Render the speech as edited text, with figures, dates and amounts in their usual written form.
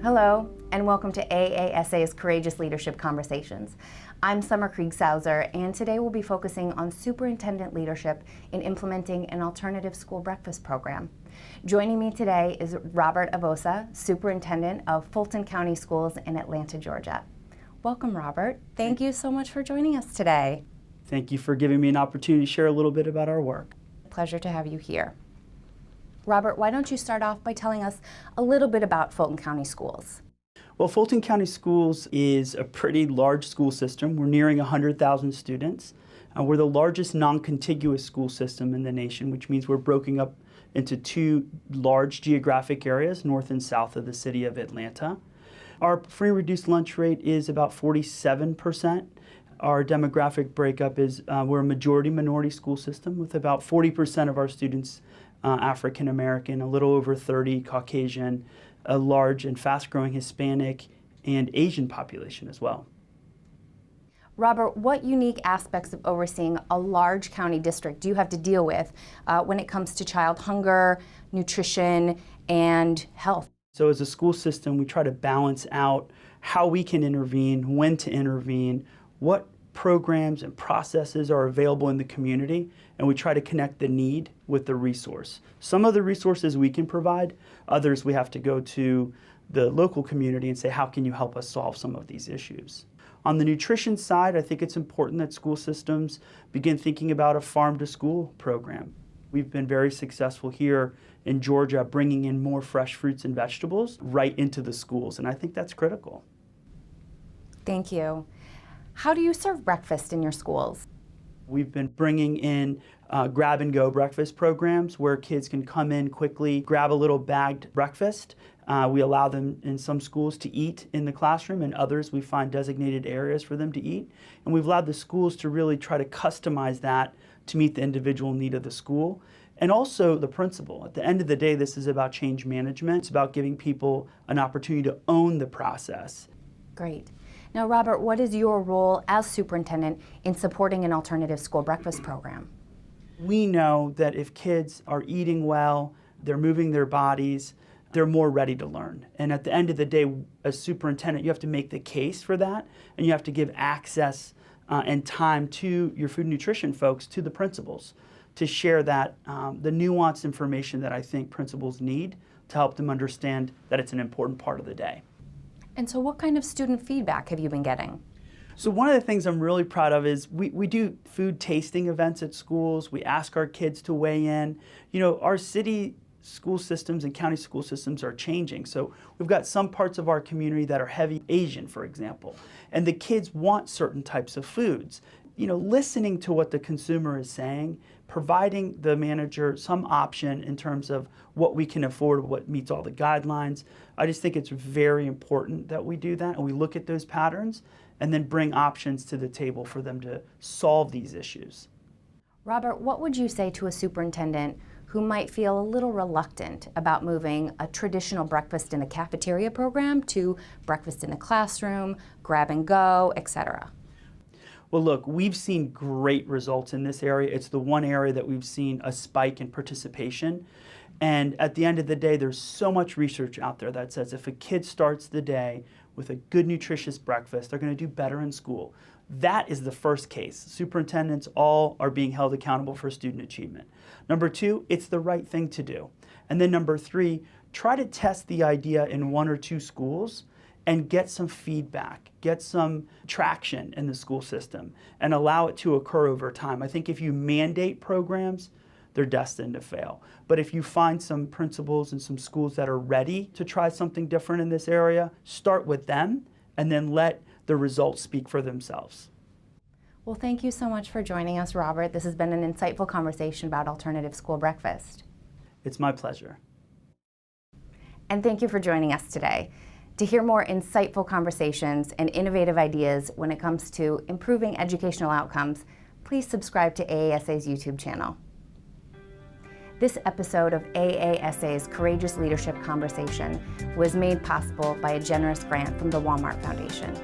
Hello, and welcome to AASA's Courageous Leadership Conversations. I'm Summer Kriegshauser, and today we'll be focusing on superintendent leadership in implementing an alternative school breakfast program. Joining me today is Robert Avossa, superintendent of Fulton County Schools in Atlanta, Georgia. Welcome, Robert. Thank you so much for joining us today. Thank you for giving me an opportunity to share a little bit about our work. Pleasure to have you here. Robert, why don't you start off by telling us a little bit about Fulton County Schools? Well, Fulton County Schools is a pretty large school system. We're nearing 100,000 students. We're the largest non-contiguous school system in the nation, which means we're broken up into two large geographic areas, north and south of the city of Atlanta. Our free reduced lunch rate is about 47%. Our demographic breakup is we're a majority minority school system with about 40% of our students African American, a little over 30 Caucasian, a large and fast-growing Hispanic and Asian population as well. Robert, what unique aspects of overseeing a large county district do you have to deal with when it comes to child hunger, nutrition, and health? So as a school system, we try to balance out how we can intervene, when to intervene, what programs and processes are available in the community, and we try to connect the need with the resource. Some of the resources we can provide, others we have to go to the local community and say, how can you help us solve some of these issues? On the nutrition side, I think it's important that school systems begin thinking about a farm-to-school program. We've been very successful here in Georgia bringing in more fresh fruits and vegetables right into the schools, and I think that's critical. Thank you. How do you serve breakfast in your schools? We've been bringing in grab-and-go breakfast programs where kids can come in quickly, grab a little bagged breakfast. We allow them in some schools to eat in the classroom, and others we find designated areas for them to eat. And we've allowed the schools to really try to customize that to meet the individual need of the school. And also the principal. At the end of the day, this is about change management. It's about giving people an opportunity to own the process. Great. Now, Robert, what is your role as superintendent in supporting an alternative school breakfast program? We know that if kids are eating well, they're moving their bodies, they're more ready to learn. And at the end of the day, as superintendent, you have to make the case for that, and you have to give access and time to your food and nutrition folks, to the principals, to share that, the nuanced information that I think principals need to help them understand that it's an important part of the day. And so what kind of student feedback have you been getting? So one of the things I'm really proud of is we do food tasting events at schools. We ask our kids to weigh in. You know, our city school systems and county school systems are changing. So we've got some parts of our community that are heavy Asian, for example, and the kids want certain types of foods. You know, listening to what the consumer is saying, providing the manager some option in terms of what we can afford, what meets all the guidelines. I just think it's very important that we do that and we look at those patterns and then bring options to the table for them to solve these issues. Robert, what would you say to a superintendent who might feel a little reluctant about moving a traditional breakfast in a cafeteria program to breakfast in a classroom, grab and go, etc.? Well, look, we've seen great results in this area. It's the one area that we've seen a spike in participation. And at the end of the day, there's so much research out there that says if a kid starts the day with a good, nutritious breakfast, they're going to do better in school. That is the first case. Superintendents all are being held accountable for student achievement. Number two, it's the right thing to do. And then number three, try to test the idea in one or two schools and get some feedback, get some traction in the school system, and allow it to occur over time. I think if you mandate programs, they're destined to fail. But if you find some principals and some schools that are ready to try something different in this area, start with them, and then let the results speak for themselves. Well, thank you so much for joining us, Robert. This has been an insightful conversation about alternative school breakfast. It's my pleasure. And thank you for joining us today. To hear more insightful conversations and innovative ideas when it comes to improving educational outcomes, please subscribe to AASA's YouTube channel. This episode of AASA's Courageous Leadership Conversation was made possible by a generous grant from the Walmart Foundation.